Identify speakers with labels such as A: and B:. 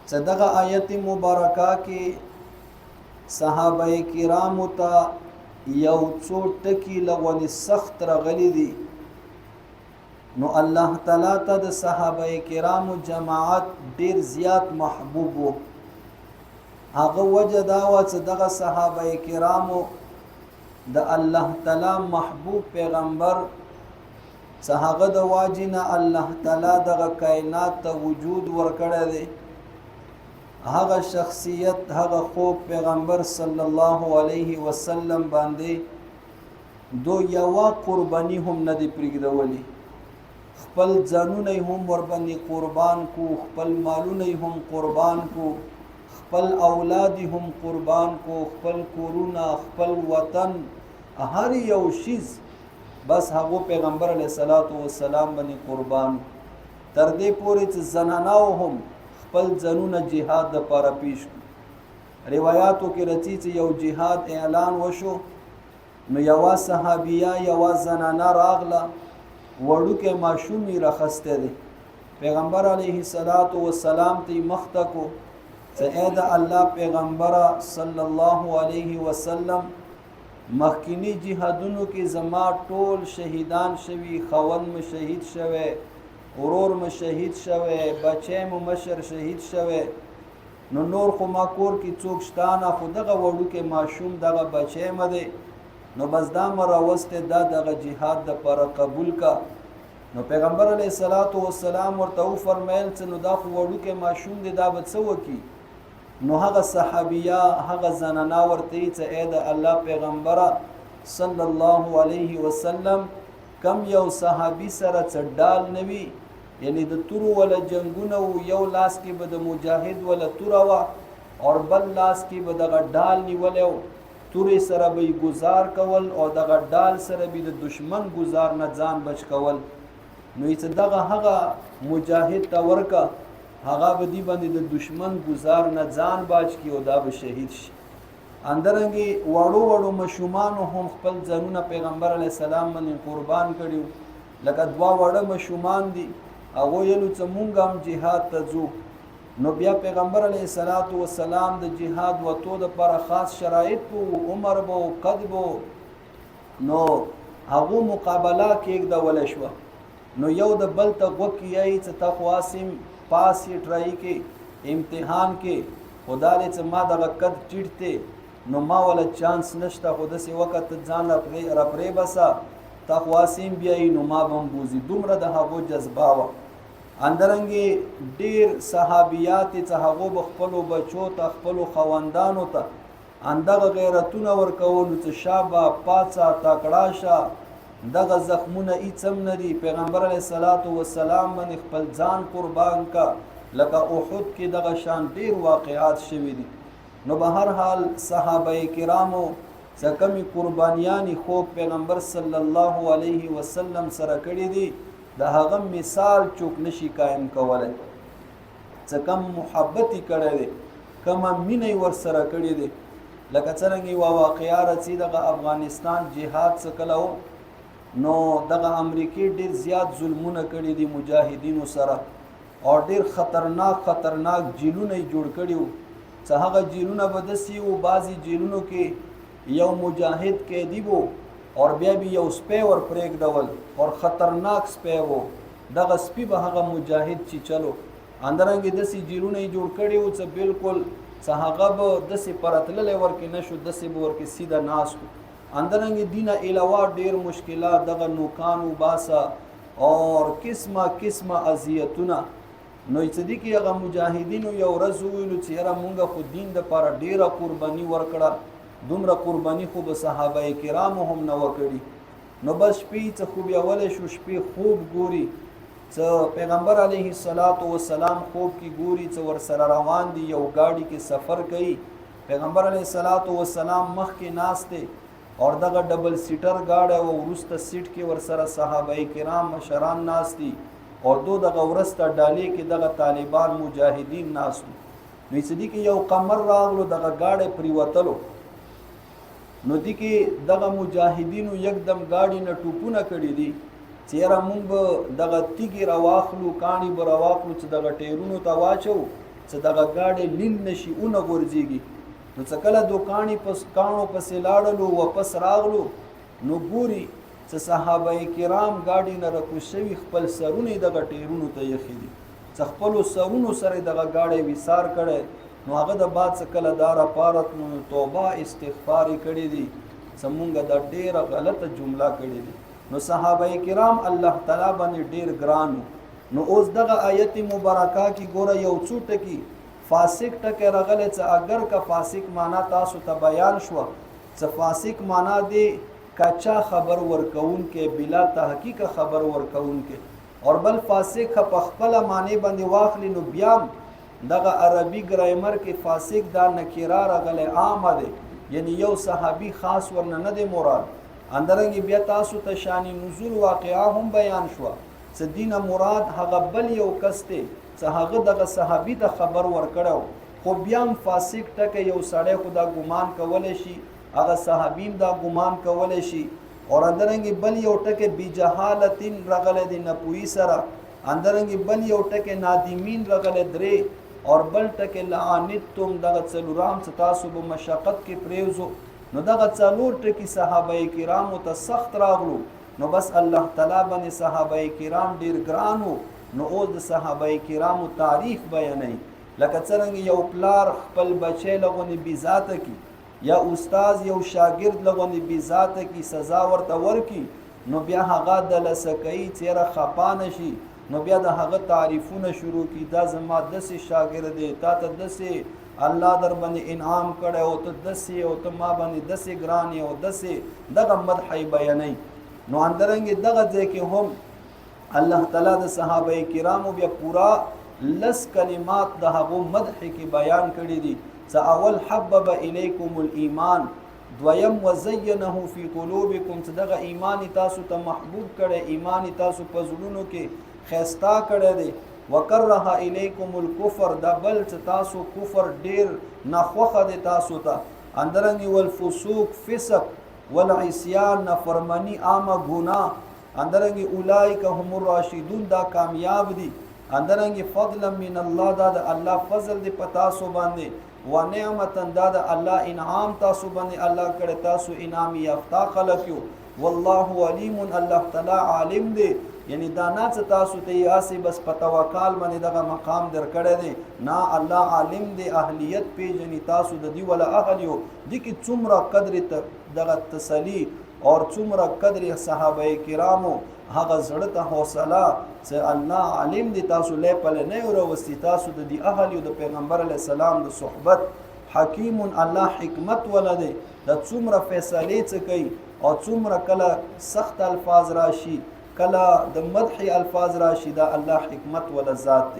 A: چې دغه آیت مبارکه کې صحابه کرامو ته یو څو ټکي لغونې سخت راغلي دي، نو الله تعالی ته د صحابه کرامو جماعت ډیر زیات محبوب وو. هغه وجه دا وه چې دغه صحابه کرامو د الله تعالی محبوب پیغمبر چې هغه د واجې نه الله تعالی دغه کائنات ته وجود ورکړی دی، هغه شخصیت هغه خوب پیغمبر صلی الله علیه وسلم باندې دو یوه قربانی هم نه دی پرېږدولی. خپل ځانونه هم ورباندې قربان کو، خپل مالونه هم قربان کو، خپل اولاد هم قربان کو، خپل کورونه، خپل وطن، هر یو شیز بس هغه پیغمبر علیه الصلاۃ والسلام باندې قربان. تر دې پورې چې زناناو هم خپل ځانونه جهاد دپاره پیش کړو. روایاتو کې راځي چې یو جهاد اعلان وشو، نو یوه صحابیه یوه زنانه راغله، وړوکی ماشوم یې راخستی دی. پیغمبر علیه الصلاۃ والسلام ته یې مخته کو چې ای د الله پیغمبره صلی الله علیه وسلم، مخکینی جهادونو کې زما ټول شهیدان شوي، خاوند مې شهید شوی، ورور مې شهید شوی، بچی مې مشر شهید شوی، نو نور خو ما کور کې څوک شته نه، خو دغه وړوکی ماشوم دغه بچی مې دی، نو بس دا مې راوستی، دا دغه جهاد دپاره قبول کا. نو پیغمبر علیه الصلاۃ والسلام ورته وفرمیل چې نو دا خو وړوکی ماشوم دی، دا به څه وکړي؟ نو هغه صحابیه هغه زنانه ورته ویل چې ای د الله پیغمبره صلی الله علیه وسلم، کم یو صحابي سره څه ډال نه وي، یعنی د تورو ولا جنګونه و، یو لاس کې به د مجاهد ولا توره وه او بل لاس کې به دغه ډال نیولی و، تورې سره به یې ګزار کول او دغه ډال سره به د دشمن ګزار نه ځان بچ کول. نو چې دغه هغه مجاهد ته ورکه، هغه به دی باندې د دشمن ګزار نه ځان باچ کی او دا به شهید شي. اندرنګې وړو وړو ماشومانو هم خپل ځانونه پیغمبر علیه السلام باندې قربان کړي، لکه دوه واړه ماشومان دي، هغوی ویلو چې مونږ هم جهاد ته ځو. نو بیا پیغمبر علیه الصلاۃ والسلام د جهاد وتو دپاره خاص شرایط به و، عمر به و، قد به و، نو هغو مقابله کېږدوله شوه. نو یو د بل ته غوږ کیایي چې ته خو اسیم پاس یې ټرای کې امتحان کې، خدا دې چې ما دغه قد ټیټ دی، نو ما ولا چانس نشته، خو داسې وخت ځان راپرې بسه، تا خو اسیم بیایي نو ما به هم بوځي. دومره د هغو جذبه وه. اندرنګې ډېر صحابیات چې هغو به خپلو بچو ته، خپلو خاوندانو ته همدغه غیرتونه ورکولو چې شابه پاڅه تکړه شه، دغه زخمونه هیڅ هم نه دي، پیغمبر علیه الصلاۃ والسلام باندې خپل ځان قربان کا، لکه احد کې دغه شان ډېر واقعات شوي دي. نو به هر حال صحابه کرامو چې کمې قربانیانې خوب پیغمبر صلی الله علیه وسلم سره کړي دي، د هغه مثال چوک نشي قایم کولی. چې کم محبت یې کړی دی، کمه مینه یې ورسره کړې دی. لکه څرنګه یوه واقعه راځي، دغه افغانستان جهاد څه کله و، نو دغه امریکې ډېر زیات ظلمونه کړي دي مجاهدینو سره، او ډېر خطرناک جیلونه یې جوړ کړي وو. چې هغه جیلونه به داسې وو، بعضې جیلونو کې یو مجاهد قیدي و او بیا به یو سپی ور پرېږدول، او خطرناک سپی و، دغه سپي به هغه مجاهد چې چلو. اندرنګې داسې جیلونه یې جوړ کړي وو چې بالکل چې هغه به داسې پرتللی ورکې نه شو، داسې به ورکې سیده ناست و. اندرنګې دینه علاوه ډېر مشکلات، دغه نوکان وباسه اور قسمه اذیتونه. نو چې دې کې هغه مجاهدینو یو ورځ وویلو چې یاره مونږ خو دین دپاره ډېره قرباني ورکړه، دومره قرباني خو به صحابه کرامو هم نه وکړي. نو بس شپې څه خوبیولی شو، شپې خوب ګوري، چې پیغمبر علیه الصلاۃ والسلام خوب کې ګوري چې ورسره روان دي، یو ګاډي کې سفر کوي، پیغمبر علیه الصلاۃ والسلام مخکې ناست دی اور دغه ډبل سیټر ګاډی او وروسته سیټ کې ورسره صحابه کرام مشران ناست دي، اور دغه ورسته ډالې کې دغه طالبان مجاهدین ناست دي. نو چې دې کې یو قمر راغلو، دغه ګاډی پریوتلو، نو دې کې دغه مجاهدینو یکدم ګاډي نه ټوپونه کړي دي چې یاره مونږ به دغه تیږې راواخلو، کاڼي به راواخلو چې دغه ټیرونو ته واچو چې دغه ګاډی لین نشي اونه غورځېږي. نو څه کله دوکاڼي کاڼو پسې لاړلو واپس راغلو نو ګوري چې صحابه کرام ګاډي نه راکوز شوي خپل سرونه یې دغه ټیرونو ته یخي دي، چې خپلو سرونو سره یې دغه ګاډی ویسار کړی. نو هغه د بعد څه کله دا راپارت نو توبه استغفار یې کړی دي، زمونږ د ډېره غلطه جمله کړې دي. نو صحابه کرام الله تعالی باندې ډېر ګران. نو اوس دغه آیت مبارکه کې ګوره یو څو ټکي فاسق ټکی راغلی چې اگر که فاسق معنا تاسو ته بیان شوه چې فاسق معنا دی کچا خبر ورکون کې بلا تحقیق خبر ورکون کې، اور بل فاسق په خپل معنی باندې واخلي نو بیا دغه عربي ګرامر کې فاسق دا نکره راغلی عامه دی، یعنی یو صحابي خاص ورنه نه دی مراد. اندرنګ بیا تاسو ته شان نزول واقعا هم بیان شوه چې دینه مراد هغه بل یو کس دی چې هغه دغه صحابي ته خبر ورکړو، خو بیا هم فاسق ټکی یو سړی خو دا ګمان کولی شي، هغه صحابیم دا ګمان کولی شي. اور اندرنګ بل یو ټکی بجهالتین راغلی دی نپوهي سره، اندرنګ بل یو ټکی نادمین راغلی درې، اور بل ټکی لعنتم دغه څلورام چې تاسو به مشقت کې پریوزو. نو دغه څلور ټکي صحابه کرامو ته سخت راغلو. نو بس الله تعالی باندې صحابه کرام ډیر ګرانو. نو اوس د صحابه کرامو تاریخ بیانوي، لکه څرنګه یو پلار خپل بچی لغونې بې ذاته کی، یا استاد یو شاګرد لغونې بې ذاته کی سزا ورته ورکي، نو بیا هغه دلسه کوي چیرې خفا نشي، نو بیا د هغه تعریفونه شروع کی، دا زما داسې شاګرد دی، تا ته داسې الله در باندې انعام کړی او ته داسې او ته ما باندې داسې ګران یې او داسې دغه مدح یې بیانوي. نو اندرنګ دغه ځای کې هم الله تعالی د صحابه کرامو بیا پورا لس کلمات د هغو مدح کې بیان کړي دي. چې اول حبب الیکم الایمان، دویم وزینه فی قلوبکم، چې دغه ایمان تاسو ته محبوب کړي، ایمان تاسو په زړونو کې خیستا کړی دی. وکره الیکم الکفر، دا بل چې تاسو کفر ډیر ناخوښه دی تاسو ته. اندرنګ والفسوق فسق والعصیان نافرمانی عامه ګناه. اندرنګ اولئک هم الراشدون، دا کامیاب دي. اندرنګ فضلا من الله، دا د الله فضل دی په تاسو باندې. و نعمتا، دا د الله انعام تاسو باندې الله کړی، تاسو انعام یافته خلک یو. والله علیم، الله تعالی عالم دی، یعنی دا نه چې تاسو ته یاسې بس په توکل باندې دغه مقام در کړی دی، نه الله عالم دی، اهلیت پیژني تاسو د دې ولا اهل یو. دي کې څومره قدر دغه تسلی اور څومره قدر صحابه کرامو هغه زړه ته حوصله چې الله عالم دی، تاسو لی پلی نه یو راوستي، تاسو د دې اهل یو د پیغمبر علیه السلام د صحبت. حکیم، الله حکمت ولا دی، د څومره فیصلې څه کوي او څومره کله سخت الفاظ راشي، کله د مدح الفاظ راشي، دا الله حکمت ولا ذات دی.